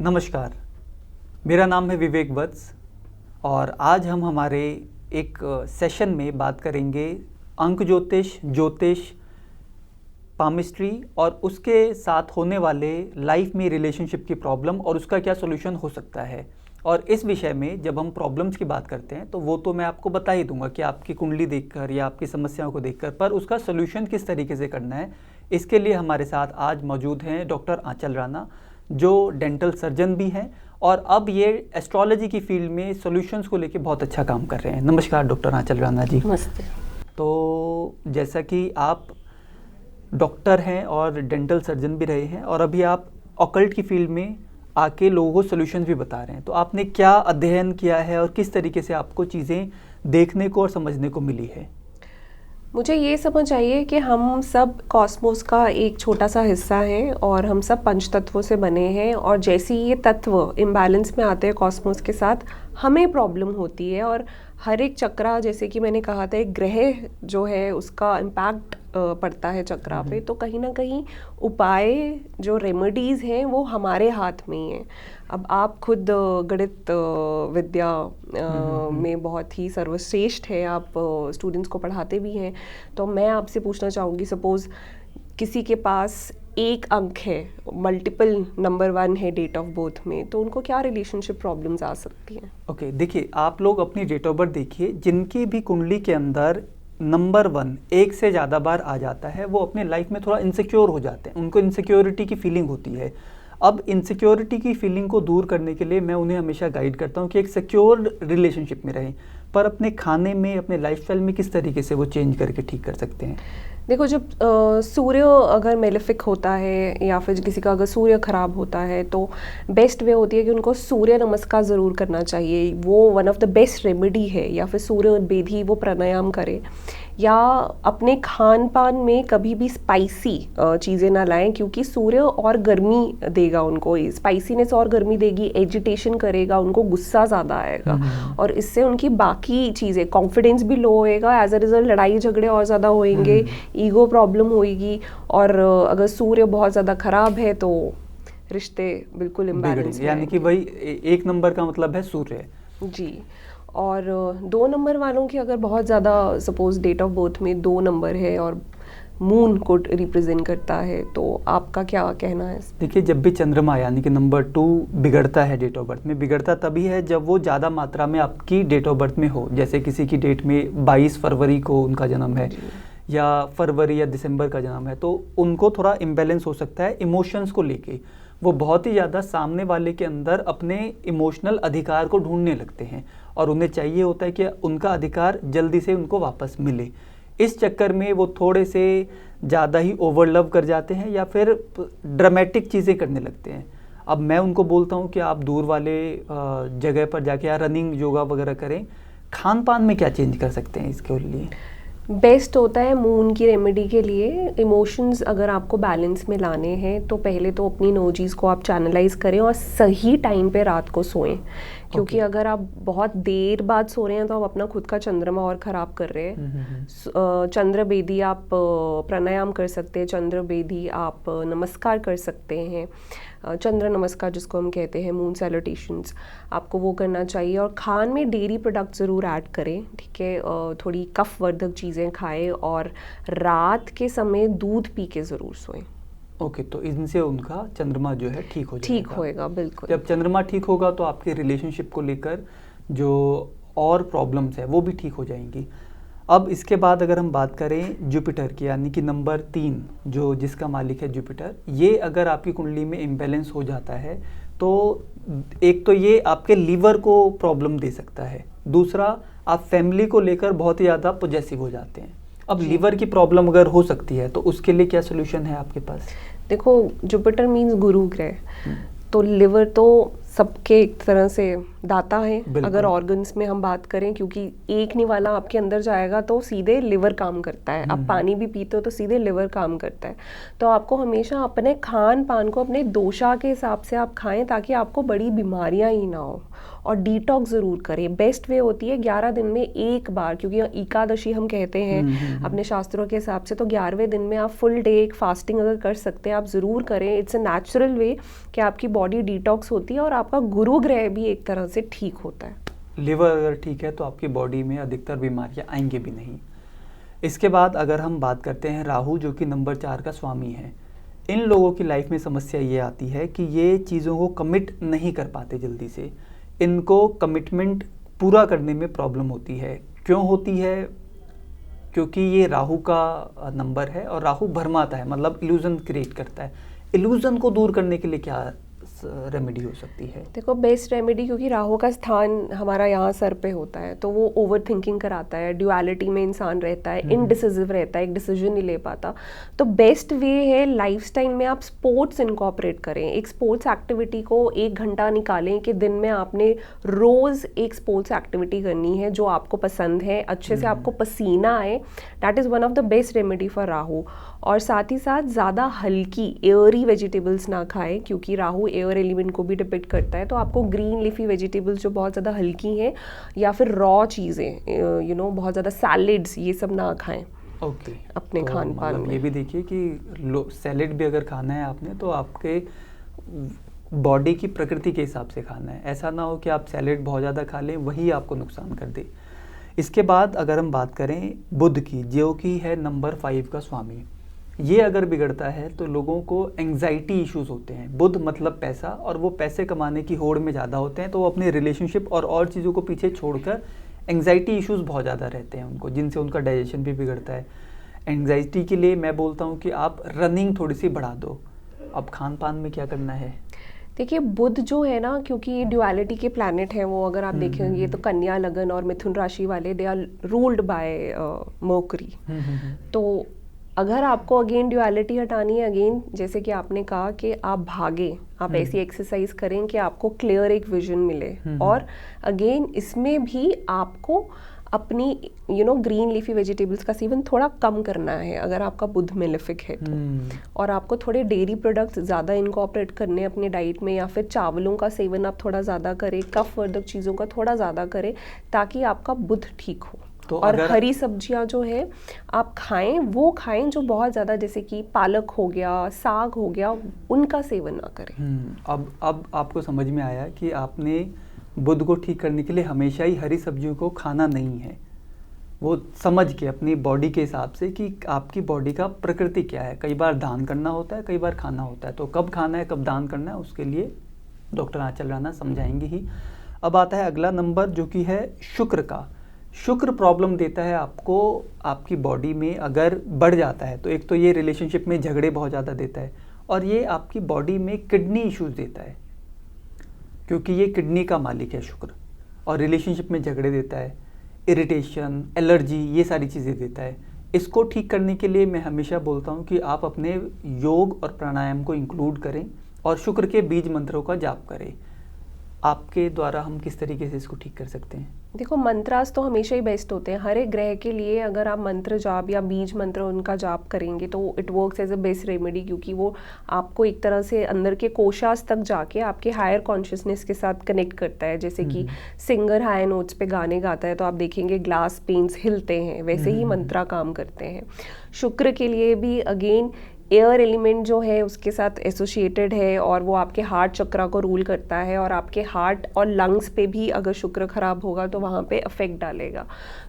नमस्कार, मेरा नाम है विवेक वत्स और आज हम हमारे एक सेशन में बात करेंगे अंक ज्योतिष, पामिस्ट्री और उसके साथ होने वाले लाइफ में रिलेशनशिप की प्रॉब्लम और उसका क्या सॉल्यूशन हो सकता है। और इस विषय में जब हम प्रॉब्लम्स की बात करते हैं तो वो तो मैं आपको बता ही दूंगा कि आपकी कुंडली देखकर या आपकी समस्याओं को देखकर, पर उसका सॉल्यूशन किस तरीके से करना है, इसके लिए हमारे साथ आज मौजूद हैं डॉक्टर आंचल राणा, जो डेंटल सर्जन भी हैं और अब ये एस्ट्रोलॉजी की फील्ड में सॉल्यूशंस को लेके बहुत अच्छा काम कर रहे हैं। नमस्कार डॉक्टर आंचल राणा जी। नमस्ते। तो जैसा कि आप डॉक्टर हैं और डेंटल सर्जन भी रहे हैं और अभी आप ऑकल्ट की फील्ड में आके लोगों को सॉल्यूशंस भी बता रहे हैं, तो आपने क्या अध्ययन किया है और किस तरीके से आपको चीज़ें देखने को और समझने को मिली है? मुझे ये समझ आइए कि हम सब कॉस्मोस का एक छोटा सा हिस्सा हैं और हम सब पंच तत्वों से बने हैं, और जैसे ही ये तत्व इम्बैलेंस में आते हैं कॉस्मोस के साथ हमें प्रॉब्लम होती है। और हर एक चक्रा, जैसे कि मैंने कहा था, एक ग्रह जो है उसका इम्पैक्ट पड़ता है चक्रा पे, तो कहीं ना कहीं उपाय जो रेमेडीज़ हैं वो हमारे हाथ में ही हैं। अब आप खुद गणित विद्या में बहुत ही सर्वश्रेष्ठ है, आप स्टूडेंट्स को पढ़ाते भी हैं, तो मैं आपसे पूछना चाहूँगी, सपोज़ किसी के पास एक अंक है, मल्टीपल नंबर 1 है डेट ऑफ बर्थ में, तो उनको क्या रिलेशनशिप प्रॉब्लम्स आ सकती हैं? ओके, देखिए आप लोग अपनी डेट ऑफ बर्थ देखिए, जिनकी भी कुंडली के अंदर नंबर 1 एक से ज़्यादा बार आ जाता है वो अपने लाइफ में थोड़ा इनसिक्योर हो जाते हैं, उनको इनसिक्योरिटी की फीलिंग होती है। अब इनसिक्योरिटी की फीलिंग को दूर करने के लिए मैं उन्हें हमेशा गाइड करता हूँ कि एक सिक्योर रिलेशनशिप में रहें, पर अपने खाने में, अपने लाइफस्टाइल में किस तरीके से वो चेंज करके ठीक कर सकते हैं। देखो, जब सूर्य अगर मेलेफिक होता है या फिर किसी का अगर सूर्य खराब होता है तो बेस्ट वे होती है कि उनको सूर्य नमस्कार ज़रूर करना चाहिए। वो one of the best remedy है। या फिर सूर्य बेदी वो प्राणायाम करे, या अपने खान पान में कभी भी स्पाइसी चीज़ें ना लाएं, क्योंकि सूर्य और गर्मी देगा उनको, स्पाइसीनेस और गर्मी देगी, एजिटेशन करेगा, उनको गुस्सा ज़्यादा आएगा और इससे उनकी बाकी चीज़ें, कॉन्फिडेंस भी लो होएगा, एज अ रिजल्ट लड़ाई झगड़े और ज़्यादा होएंगे, ईगो प्रॉब्लम होएगी, और अगर सूर्य बहुत ज़्यादा ख़राब है तो रिश्ते बिल्कुल इम्बैलेंस। यानी कि वही एक नंबर का मतलब है सूर्य जी। और 2 नंबर वालों की अगर बहुत ज़्यादा, सपोज डेट ऑफ बर्थ में 2 नंबर है और मून को रिप्रेजेंट करता है, तो आपका क्या कहना है? देखिए, जब भी चंद्रमा यानी कि नंबर 2 बिगड़ता है डेट ऑफ बर्थ में, बिगड़ता तभी है जब वो ज़्यादा मात्रा में आपकी डेट ऑफ बर्थ में हो। जैसे किसी की डेट में 22 फरवरी को उनका जन्म है या फरवरी या दिसंबर का जन्म है, तो उनको थोड़ा इम्बैलेंस हो सकता है इमोशंस को लेके। वो बहुत ही ज़्यादा सामने वाले के अंदर अपने इमोशनल अधिकार को ढूंढने लगते हैं और उन्हें चाहिए होता है कि उनका अधिकार जल्दी से उनको वापस मिले। इस चक्कर में वो थोड़े से ज़्यादा ही ओवरलव कर जाते हैं या फिर ड्रामेटिक चीज़ें करने लगते हैं। अब मैं उनको बोलता हूँ कि आप दूर वाले जगह पर जाके या रनिंग, योगा वगैरह करें। खान पान में क्या चेंज कर सकते हैं इसके लिए? बेस्ट होता है मून की रेमेडी के लिए, इमोशंस अगर आपको बैलेंस में लाने हैं तो पहले तो अपनी एनर्जीज़ को आप चैनलाइज करें और सही टाइम पे रात को सोएं, क्योंकि अगर आप बहुत देर बाद सो रहे हैं तो आप अपना खुद का चंद्रमा और ख़राब कर रहे हैं। चंद्र बेदी आप प्राणायाम कर सकते हैं, चंद्र बेदी आप नमस्कार कर सकते हैं, चंद्र नमस्कार जिसको हम कहते हैं, मून सैल्यूटेशंस, आपको वो करना चाहिए। और खान में डेयरी प्रोडक्ट ज़रूर ऐड करें, ठीक है, थोड़ी कफ वर्धक चीज़ें खाएं और रात के समय दूध पी के ज़रूर सोएं। ओके, तो इनसे उनका चंद्रमा जो है ठीक हो जाएगा। ठीक होएगा, बिल्कुल। जब चंद्रमा ठीक होगा तो आपके रिलेशनशिप को लेकर जो और प्रॉब्लम्स है वो भी ठीक हो जाएंगी। अब इसके बाद अगर हम बात करें जुपिटर की, यानी कि नंबर 3 जो जिसका मालिक है जुपिटर, ये अगर आपकी कुंडली में इम्बैलेंस हो जाता है तो एक तो ये आपके लीवर को प्रॉब्लम दे सकता है, दूसरा आप फैमिली को लेकर बहुत ही ज़्यादा पॉजेसिव हो जाते हैं। अब लीवर की प्रॉब्लम अगर हो सकती है तो उसके लिए क्या सोल्यूशन है आपके पास? देखो, जुपिटर मीन्स गुरु ग्रह, तो लिवर तो सबके एक तरह से दाता है बिल्कुल। अगर ऑर्गन्स में हम बात करें, क्योंकि एक निवाला आपके अंदर जाएगा तो सीधे लिवर काम करता है। आप पानी भी पीते हो तो सीधे लिवर काम करता है। तो आपको हमेशा अपने खान पान को अपने दोषा के हिसाब से आप खाएं ताकि आपको बड़ी बीमारियां ही ना हो। और डिटॉक्स ज़रूर करें। बेस्ट वे होती है 11 दिन में एक बार, क्योंकि एकादशी हम कहते हैं अपने शास्त्रों के हिसाब से, तो 11वें दिन में आप फुल डे एक फास्टिंग अगर कर सकते हैं आप ज़रूर करें। इट्स अ नेचुरल वे कि आपकी बॉडी डिटॉक्स होती है और आपका गुरु ग्रह भी एक तरह से ठीक होता है। लिवर अगर ठीक है तो आपकी बॉडी में अधिकतर बीमारियां आएंगे भी नहीं। इसके बाद अगर हम बात करते हैं राहु, जो कि नंबर 4 का स्वामी है। इन लोगों की लाइफ में समस्या ये आती है कि ये चीज़ों को कमिट नहीं कर पाते जल्दी से। इनको कमिटमेंट पूरा करने में प्रॉब्लम होती है। क्यों होती है? क्योंकि ये राहु का नंबर है और राहु भरमाता है, मतलब इल्यूजन क्रिएट करता है। इल्यूजन को दूर करने के लिए क्या रेमेडी हो सकती है? देखो, बेस्ट रेमेडी, क्योंकि राहु का स्थान हमारा यहाँ सर पे होता है तो वो ओवर थिंकिंग कराता है, ड्युअलिटी में इंसान रहता है, इनडिसिसिव रहता है, एक डिसीजन नहीं ले पाता। तो बेस्ट वे है लाइफस्टाइल में आप स्पोर्ट्स इनकॉर्पोरेट करें। एक स्पोर्ट्स एक्टिविटी को 1 घंटा निकालें कि दिन में आपने रोज़ एक स्पोर्ट्स एक्टिविटी करनी है जो आपको पसंद है, अच्छे से आपको पसीना आए। That is one of the best remedy for Rahu. और साथ ही साथ ज़्यादा हल्की एयरी वेजिटेबल्स ना खाएं, क्योंकि राहु एयर एलिमेंट को भी डिपिक्ट करता है। तो आपको ग्रीन लीफी वेजिटेबल्स जो बहुत ज़्यादा हल्की हैं, या फिर रॉ चीज़ें बहुत ज़्यादा सैलेड्स, ये सब ना खाएं ओके अपने तो खान पान में। ये भी देखिए कि सैलेड भी अगर खाना है आपने तो आपके बॉडी की प्रकृति के हिसाब से खाना है। ऐसा ना हो कि आप सैलेड बहुत ज़्यादा खा लें, वही आपको नुकसान कर दे। इसके बाद अगर हम बात करें बुध की, जो कि है नंबर 5 का स्वामी, ये अगर बिगड़ता है तो लोगों को एंग्जाइटी इश्यूज होते हैं। बुध मतलब पैसा, और वो पैसे कमाने की होड़ में ज़्यादा होते हैं, तो वो अपने रिलेशनशिप और चीज़ों को पीछे छोड़कर एंग्जाइटी इश्यूज बहुत ज़्यादा रहते हैं उनको, जिनसे उनका डाइजेशन भी बिगड़ता है। एंग्जाइटी के लिए मैं बोलता हूँ कि आप रनिंग थोड़ी सी बढ़ा दो। अब खान पान में क्या करना है? देखिए, बुध जो है ना, क्योंकि ये ड्युअलिटी के प्लैनेट हैं, वो अगर आप देखेंगे तो कन्या, लगन और मिथुन राशि वाले they are ruled by Mercury. तो अगर आपको अगेन ड्युअलिटी हटानी है, अगेन जैसे कि आपने कहा कि आप भागें, आप ऐसी एक्सरसाइज करें कि आपको क्लियर एक विजन मिले। और अगेन इसमें भी आपको अपनी ग्रीन लीफी वेजिटेबल्स का सेवन थोड़ा कम करना है अगर आपका बुध मेलेफिक है तो। और आपको थोड़े डेयरी प्रोडक्ट्स ज़्यादा इनकॉर्पोरेट करने अपने डाइट में, या फिर चावलों का सेवन आप थोड़ा ज़्यादा करें, कफ वर्धक चीज़ों का थोड़ा ज़्यादा करें, ताकि आपका बुध ठीक हो। तो और हरी सब्जियां जो है आप खाएं, वो खाएं जो बहुत ज़्यादा, जैसे कि पालक हो गया, साग हो गया, उनका सेवन ना करें। अब आपको समझ में आया कि आपने बुध को ठीक करने के लिए हमेशा ही हरी सब्जियों को खाना नहीं है। वो समझ के अपनी बॉडी के हिसाब से कि आपकी बॉडी का प्रकृति क्या है। कई बार दान करना होता है, कई बार खाना होता है, तो कब खाना है कब दान करना है उसके लिए डॉक्टर आंचल राणा समझाएंगे ही। अब आता है अगला नंबर, जो कि है शुक्र का। शुक्र प्रॉब्लम देता है आपको, आपकी बॉडी में अगर बढ़ जाता है तो एक तो ये रिलेशनशिप में झगड़े बहुत ज़्यादा देता है, और ये आपकी बॉडी में किडनी इश्यूज देता है, क्योंकि ये किडनी का मालिक है शुक्र, और रिलेशनशिप में झगड़े देता है, इरिटेशन, एलर्जी, ये सारी चीज़ें देता है। इसको ठीक करने के लिए मैं हमेशा बोलता हूँ कि आप अपने योग और प्राणायाम को इंक्लूड करें और शुक्र के बीज मंत्रों का जाप करें। आपके द्वारा हम किस तरीके से इसको ठीक कर सकते हैं? देखो, मंत्रास तो हमेशा ही बेस्ट होते हैं हर एक ग्रह के लिए। अगर आप मंत्र जाप या बीज मंत्र उनका जाप करेंगे तो it works as a best remedy, क्योंकि वो आपको एक तरह से अंदर के कोशास तक जाके आपके हायर कॉन्शियसनेस के साथ कनेक्ट करता है। जैसे कि सिंगर हाई नोट्स पे गाने गाता है तो आप देखेंगे ग्लास पेन्स हिलते हैं, वैसे ही मंत्रा काम करते हैं। शुक्र के लिए भी अगेन एयर एलिमेंट जो है उसके साथ एसोसिएटेड है, और वो आपके हार्ट चक्रा को रूल करता है, और आपके हार्ट और लंग्स पे भी अगर शुक्र खराब होगा तो वहाँ पे अफेक्ट डालेगा।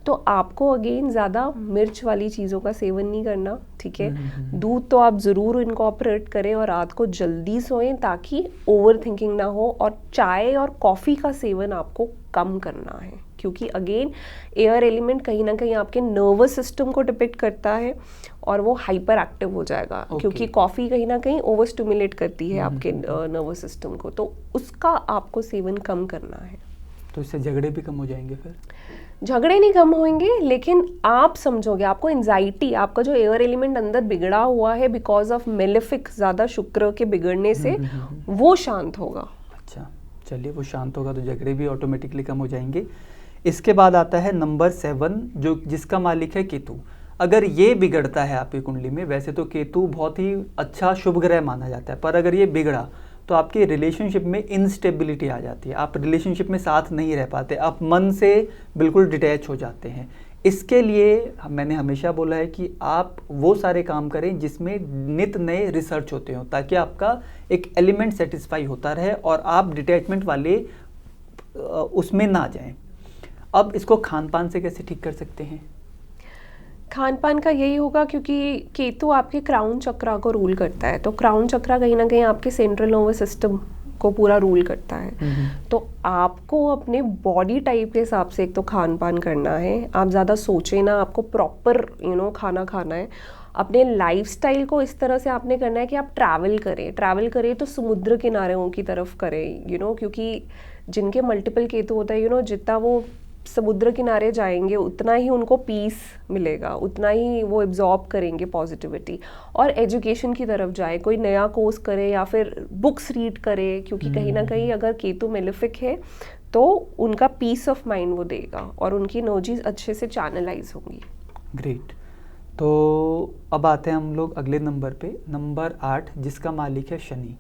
तो आपको अगेन ज़्यादा मिर्च वाली चीज़ों का सेवन नहीं करना, ठीक है। दूध तो आप ज़रूर इनकॉर्पोरेट करें, और रात को जल्दी सोएं ताकि ओवर थिंकिंग ना हो। और चाय और कॉफ़ी का सेवन आपको कम करना है, क्योंकि अगेन एयर एलिमेंट कहीं ना कहीं आपके नर्वस सिस्टम को डिपिक्ट करता है, और वो हाइपर एक्टिव हो जाएगा। क्योंकि कॉफ़ी कहीं ना कहीं ओवर स्टिमुलेट करती है आपके नर्वस सिस्टम को, तो उसका आपको सेवन कम करना है। तो इससे झगड़े भी कम हो जाएंगे? फिर झगड़े नहीं कम होंगे, लेकिन आप समझोगे आपको एंजाइटी, आपका जो एयर एलिमेंट अंदर बिगड़ा हुआ है बिकॉज ऑफ मेलेफिक ज़्यादा शुक्र के बिगड़ने से, वो शांत होगा। अच्छा, चलिए, वो शांत होगा तो झगड़े भी ऑटोमेटिकली कम हो जाएंगे। इसके बाद आता है नंबर 7, जो जिसका मालिक है केतु। अगर ये बिगड़ता है आपकी कुंडली में, वैसे तो केतु बहुत ही अच्छा शुभ ग्रह माना जाता है, पर अगर ये बिगड़ा तो आपके रिलेशनशिप में इनस्टेबिलिटी आ जाती है, आप रिलेशनशिप में साथ नहीं रह पाते, आप मन से बिल्कुल डिटैच हो जाते हैं। इसके लिए मैंने हमेशा बोला है कि आप वो सारे काम करें जिसमें नित नए रिसर्च होते हो, ताकि आपका एक एलिमेंट सेटिस्फाई होता रहे और आप डिटैचमेंट वाले उसमें ना जाएं। अब इसको खान पान से कैसे ठीक कर सकते हैं? खान पान का यही होगा, क्योंकि केतु आपके क्राउन चक्रा को रूल करता है, तो क्राउन चक्रा कहीं ना कहीं आपके सेंट्रल नर्वस सिस्टम को पूरा रूल करता है। तो आपको अपने बॉडी टाइप के हिसाब से एक तो खान पान करना है, आप ज़्यादा सोचें ना, आपको प्रॉपर खाना खाना है। अपने लाइफस्टाइल को इस तरह से आपने करना है कि आप ट्रैवल करें तो समुद्र किनारों की तरफ करें, क्योंकि जिनके मल्टीपल केतु होता है, जितना वो समुद्र किनारे जाएंगे उतना ही उनको पीस मिलेगा, उतना ही वो एब्जॉर्ब करेंगे पॉजिटिविटी। और एजुकेशन की तरफ जाए, कोई नया कोर्स करे या फिर बुक्स रीड करे, क्योंकि कहीं ना कहीं अगर केतु मेलेफिक है तो उनका पीस ऑफ माइंड वो देगा और उनकी एनर्जीज अच्छे से चैनलाइज होंगी। ग्रेट। तो अब आते हैं हम लोग अगले नंबर पे, नंबर 8, जिसका मालिक है शनि।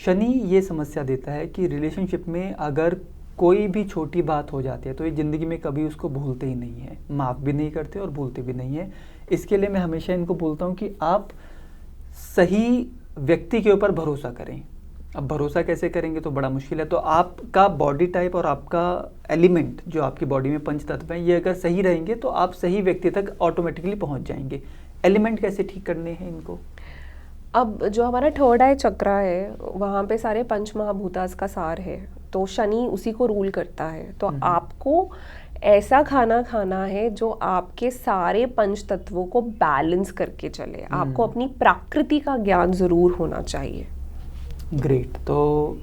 शनि ये समस्या देता है कि रिलेशनशिप में अगर कोई भी छोटी बात हो जाती है तो ये ज़िंदगी में कभी उसको भूलते ही नहीं है, माफ़ भी नहीं करते और भूलते भी नहीं है। इसके लिए मैं हमेशा इनको बोलता हूँ कि आप सही व्यक्ति के ऊपर भरोसा करें। अब भरोसा कैसे करेंगे तो बड़ा मुश्किल है। तो आपका बॉडी टाइप और आपका एलिमेंट जो आपकी बॉडी में पंच तत्व हैं, ये अगर सही रहेंगे तो आप सही व्यक्ति तक ऑटोमेटिकली पहुँच जाएंगे। एलिमेंट कैसे ठीक करने हैं इनको? अब जो हमारा थर्ड आई चक्रा है, वहाँ पे सारे पंच महाभूतास का सार है, तो शनि उसी को रूल करता है। तो आपको ऐसा खाना खाना है जो आपके सारे पंच तत्वों को बैलेंस करके चले। आपको अपनी प्रकृति का ज्ञान जरूर होना चाहिए। ग्रेट। तो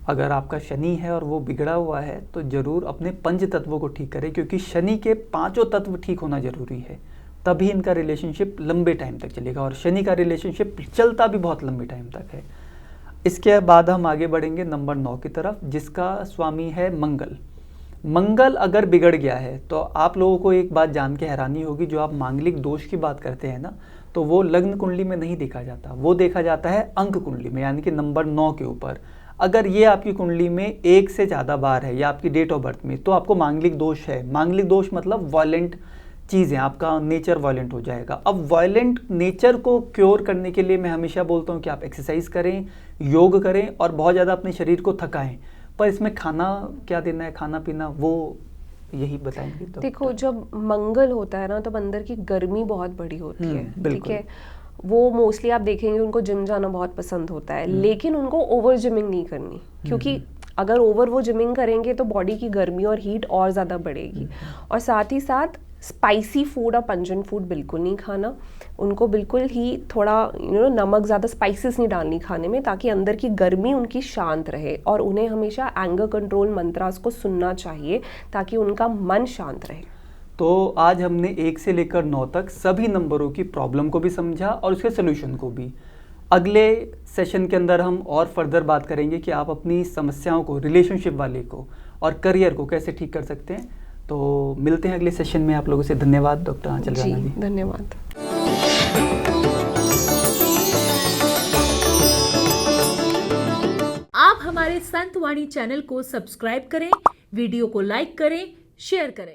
अगर आपका शनि है और वो बिगड़ा हुआ है तो जरूर अपने पंच तत्वों को ठीक करें, क्योंकि शनि के 5 तत्व ठीक होना जरूरी है, तभी इनका रिलेशनशिप लंबे टाइम तक चलेगा। और शनि का रिलेशनशिप चलता भी बहुत लंबे टाइम तक है। इसके बाद हम आगे बढ़ेंगे नंबर 9 की तरफ, जिसका स्वामी है मंगल। मंगल अगर बिगड़ गया है तो आप लोगों को एक बात जान के हैरानी होगी, जो आप मांगलिक दोष की बात करते हैं ना, तो वो लग्न कुंडली में नहीं देखा जाता, वो देखा जाता है अंक कुंडली में, यानी कि नंबर 9 के ऊपर। अगर ये आपकी कुंडली में 1 से ज़्यादा बार है या आपकी डेट ऑफ बर्थ में, तो आपको मांगलिक दोष है। मांगलिक दोष मतलब वायलेंट चीज़ें, आपका नेचर वायलेंट हो जाएगा। अब वायलेंट नेचर को क्योर करने के लिए मैं हमेशा बोलता हूँ कि आप एक्सरसाइज करें, योग करें और बहुत ज़्यादा अपने शरीर को थकाएं। पर इसमें खाना क्या देना है, खाना पीना, वो यही बताएंगे। तो देखो, जब मंगल होता है ना, तब अंदर की गर्मी बहुत बड़ी होती है, ठीक है। वो मोस्टली आप देखेंगे उनको जिम जाना बहुत पसंद होता है, लेकिन उनको ओवर जिमिंग नहीं करनी, क्योंकि अगर ओवर वो जिमिंग करेंगे तो बॉडी की गर्मी और हीट और ज़्यादा बढ़ेगी। और साथ ही साथ स्पाइसी फूड और पंजेंट फूड बिल्कुल नहीं खाना, उनको बिल्कुल ही थोड़ा नमक ज़्यादा, स्पाइसेस नहीं डालनी खाने में, ताकि अंदर की गर्मी उनकी शांत रहे। और उन्हें हमेशा एंगर कंट्रोल मंत्रास को सुनना चाहिए ताकि उनका मन शांत रहे। तो आज हमने 1 से लेकर 9 तक सभी नंबरों की प्रॉब्लम को भी समझा और उसके सोल्यूशन को भी। अगले सेशन के अंदर हम और फर्दर बात करेंगे कि आप अपनी समस्याओं को, रिलेशनशिप वाले को और करियर को कैसे ठीक कर सकते हैं। तो मिलते हैं अगले सेशन में। आप लोगों से धन्यवाद डॉक्टर आंचल राणा जी। धन्यवाद। आप हमारे संतवाणी चैनल को सब्सक्राइब करें, वीडियो को लाइक करें, शेयर करें।